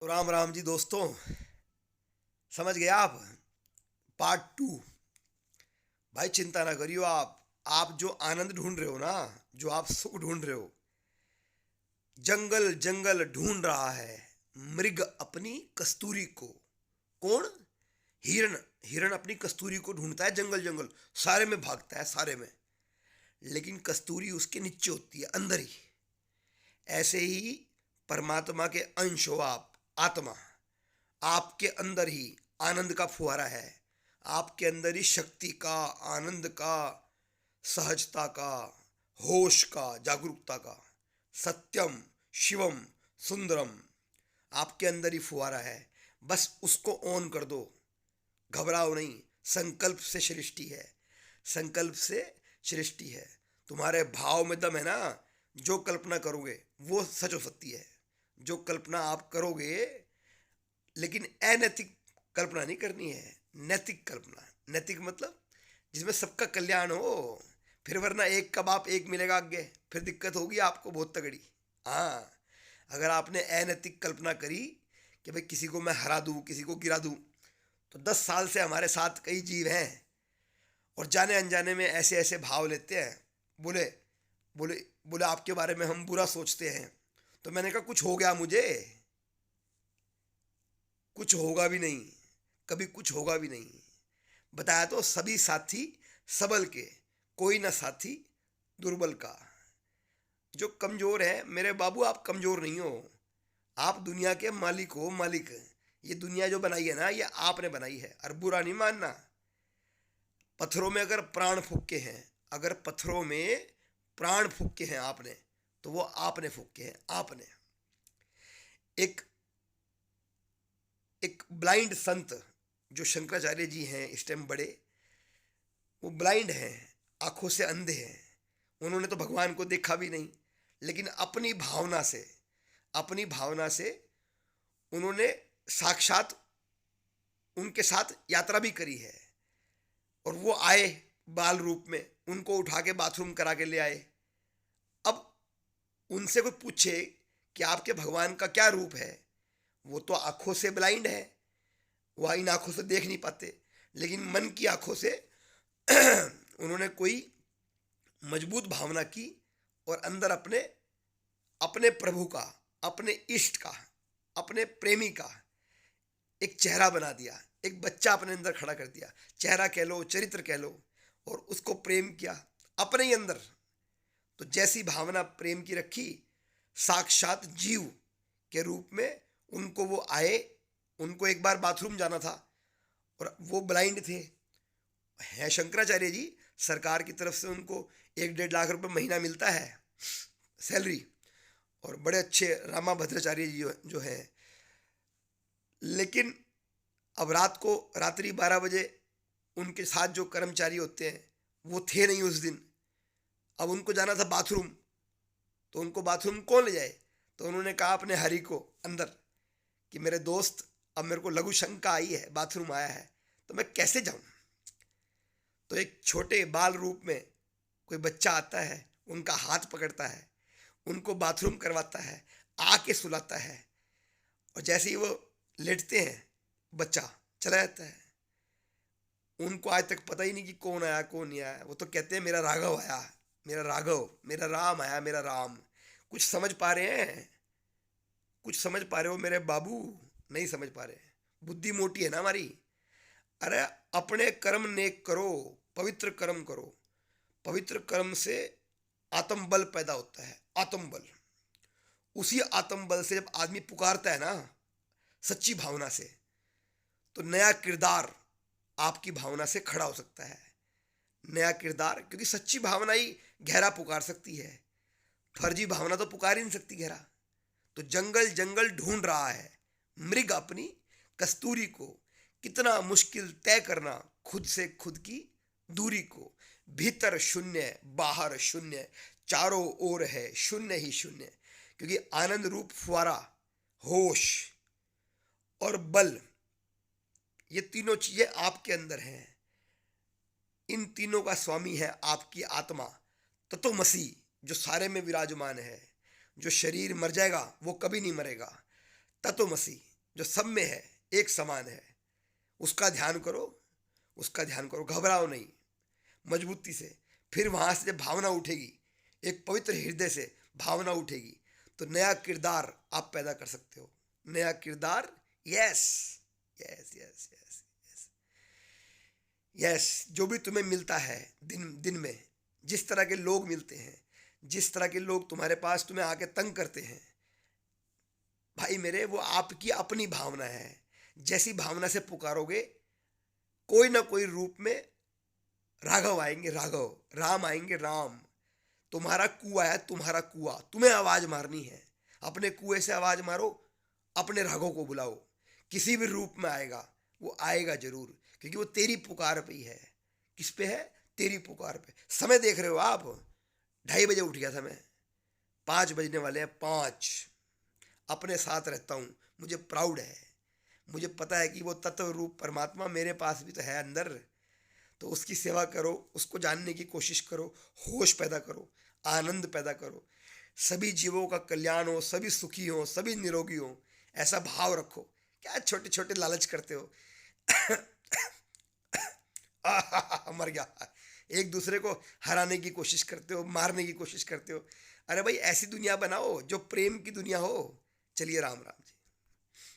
राम राम जी दोस्तों। समझ गए आप? Part two. भाई चिंता ना करियो आप जो आनंद ढूंढ रहे हो ना, जो आप सुख ढूंढ रहे हो, जंगल जंगल ढूंढ रहा है मृग अपनी कस्तूरी को। कौन? हिरण। हिरण अपनी कस्तूरी को ढूंढता है जंगल जंगल, सारे में भागता है, सारे में। लेकिन कस्तूरी उसके नीचे होती है, अंदर ही। ऐसे ही परमात्मा के अंश हो आप, आत्मा। आपके अंदर ही आनंद का फुहारा है। आपके अंदर ही शक्ति का, आनंद का, सहजता का, होश का, जागरूकता का, सत्यम, शिवम, सुंदरम आपके अंदर ही फुहारा है। बस उसको ऑन कर दो। घबराओ नहीं। संकल्प से सृष्टि है, संकल्प से सृष्टि है। तुम्हारे भाव में दम है ना। जो कल्पना करोगे वो सच हो सकती है। जो कल्पना आप करोगे, लेकिन अनैतिक कल्पना नहीं करनी है, नैतिक कल्पना। नैतिक मतलब जिसमें सबका कल्याण हो। फिर वरना एक का बाप एक मिलेगा आगे, फिर दिक्कत होगी आपको बहुत तगड़ी। हाँ, अगर आपने अनैतिक कल्पना करी कि भाई किसी को मैं हरा दूँ, किसी को गिरा दूँ, तो 10 साल से हमारे साथ कई जीव हैं और जाने अनजाने में ऐसे ऐसे भाव लेते हैं। बोले बोले बोले आपके बारे में हम बुरा सोचते हैं। तो मैंने कहा कुछ हो गया मुझे? कुछ होगा भी नहीं, कभी कुछ होगा भी नहीं। बताया तो सभी साथी सबल के, कोई ना साथी दुर्बल का। जो कमजोर है मेरे बाबू, आप कमजोर नहीं हो। आप दुनिया के मालिक हो, मालिक। ये दुनिया जो बनाई है ना, ये आपने बनाई है, और बुरा नहीं मानना। पत्थरों में अगर प्राण फूके हैं, अगर पत्थरों में प्राण फूके हैं आपने, तो वो आपने फूके हैं, आपने। एक एक ब्लाइंड संत जो शंकराचार्य जी हैं, इस टाइम बड़े, वो ब्लाइंड हैं, आंखों से अंधे हैं। उन्होंने तो भगवान को देखा भी नहीं, लेकिन अपनी भावना से, अपनी भावना से उन्होंने साक्षात उनके साथ यात्रा भी करी है। और वो आए बाल रूप में, उनको उठा के बाथरूम करा के ले आए। अब उनसे कोई पूछे कि आपके भगवान का क्या रूप है, वो तो आंखों से ब्लाइंड है, वह इन आंखों से देख नहीं पाते। लेकिन मन की आंखों से उन्होंने कोई मजबूत भावना की और अंदर अपने अपने प्रभु का, अपने इष्ट का, अपने प्रेमी का एक चेहरा बना दिया। एक बच्चा अपने अंदर खड़ा कर दिया, चेहरा कह लो, चरित्र कह लो, और उसको प्रेम किया अपने ही अंदर। तो जैसी भावना प्रेम की रखी, साक्षात जीव के रूप में उनको वो आए। उनको एक बार बाथरूम जाना था और वो ब्लाइंड थे, हैं शंकराचार्य जी। सरकार की तरफ से उनको 1-1.5 लाख रुपए महीना मिलता है सैलरी, और बड़े अच्छे रामा भद्राचार्य जी जो है। लेकिन अब रात्रि 12 बजे उनके साथ जो कर्मचारी होते हैं वो थे नहीं उस दिन। अब उनको जाना था बाथरूम, तो उनको बाथरूम कौन ले जाए? तो उन्होंने कहा अपने हरि को अंदर कि मेरे दोस्त, अब मेरे को लघु शंका आई है, बाथरूम आया है, तो मैं कैसे जाऊं? तो एक छोटे बाल रूप में कोई बच्चा आता है, उनका हाथ पकड़ता है, उनको बाथरूम करवाता है, आके सुलाता है, और जैसे ही वो लेटते हैं बच्चा चला जाता है। उनको आज तक पता ही नहीं कि कौन आया कौन नहीं आया। वो तो कहते हैं मेरा राघव आया, मेरा राघव, मेरा राम आया, मेरा राम। कुछ समझ पा रहे हैं? कुछ समझ पा रहे हो मेरे बाबू? नहीं समझ पा रहे। बुद्धि मोटी है ना हमारी। अरे अपने कर्म नेक करो, पवित्र कर्म करो। पवित्र कर्म से आत्म बल पैदा होता है, आत्म बल। उसी आत्म बल से जब आदमी पुकारता है ना, सच्ची भावना से, तो नया किरदार आपकी भावना से खड़ा हो सकता है। नया किरदार, क्योंकि सच्ची भावना ही गहरा पुकार सकती है, फर्जी भावना तो पुकार ही नहीं सकती गहरा। तो जंगल जंगल ढूंढ रहा है मृग अपनी कस्तूरी को। कितना मुश्किल तय करना खुद से खुद की दूरी को। भीतर शून्य, बाहर शून्य, चारों ओर है शून्य ही शून्य। क्योंकि आनंद रूप फुआरा, होश और बल, ये तीनों चीजें आपके अंदर हैं। इन तीनों का स्वामी है आपकी आत्मा, तत्वमसी, जो सारे में विराजमान है। जो शरीर मर जाएगा वो कभी नहीं मरेगा, तत्वमसी। जो सब में है, एक समान है, उसका ध्यान करो, उसका ध्यान करो, घबराओ नहीं, मजबूती से। फिर वहाँ से जब भावना उठेगी, एक पवित्र हृदय से भावना उठेगी, तो नया किरदार आप पैदा कर सकते हो, नया किरदार। Yes yes yes yes yes yes. जो भी तुम्हें मिलता है दिन दिन में, जिस तरह के लोग मिलते हैं, जिस तरह के लोग तुम्हारे पास तुम्हें आके तंग करते हैं, भाई मेरे, वो आपकी अपनी भावना है। जैसी भावना से पुकारोगे, कोई ना कोई रूप में राघव आएंगे, राघव, राम आएंगे, राम। तुम्हारा कुआं है, तुम्हारा कुआं, तुम्हें आवाज मारनी है, अपने कुएं से आवाज मारो, अपने राघव को बुलाओ, किसी भी रूप में आएगा, वो आएगा जरूर, क्योंकि वो तेरी पुकार पे ही है। किस पे है? तेरी पुकार पे। समय देख रहे हो आप, 2:30 उठ गया था मैं, 5 बजने वाले हैं, 5। अपने साथ रहता हूँ, मुझे प्राउड है, मुझे पता है कि वो तत्व रूप परमात्मा मेरे पास भी तो है अंदर। तो उसकी सेवा करो, उसको जानने की कोशिश करो, होश पैदा करो, आनंद पैदा करो, सभी जीवों का कल्याण हो, सभी सुखी हो, सभी निरोगी हो, ऐसा भाव रखो। क्या छोटे छोटे लालच करते हो? मर गया। एक दूसरे को हराने की कोशिश करते हो, मारने की कोशिश करते हो। अरे भाई, ऐसी दुनिया बनाओ जो प्रेम की दुनिया हो। चलिए, राम राम जी।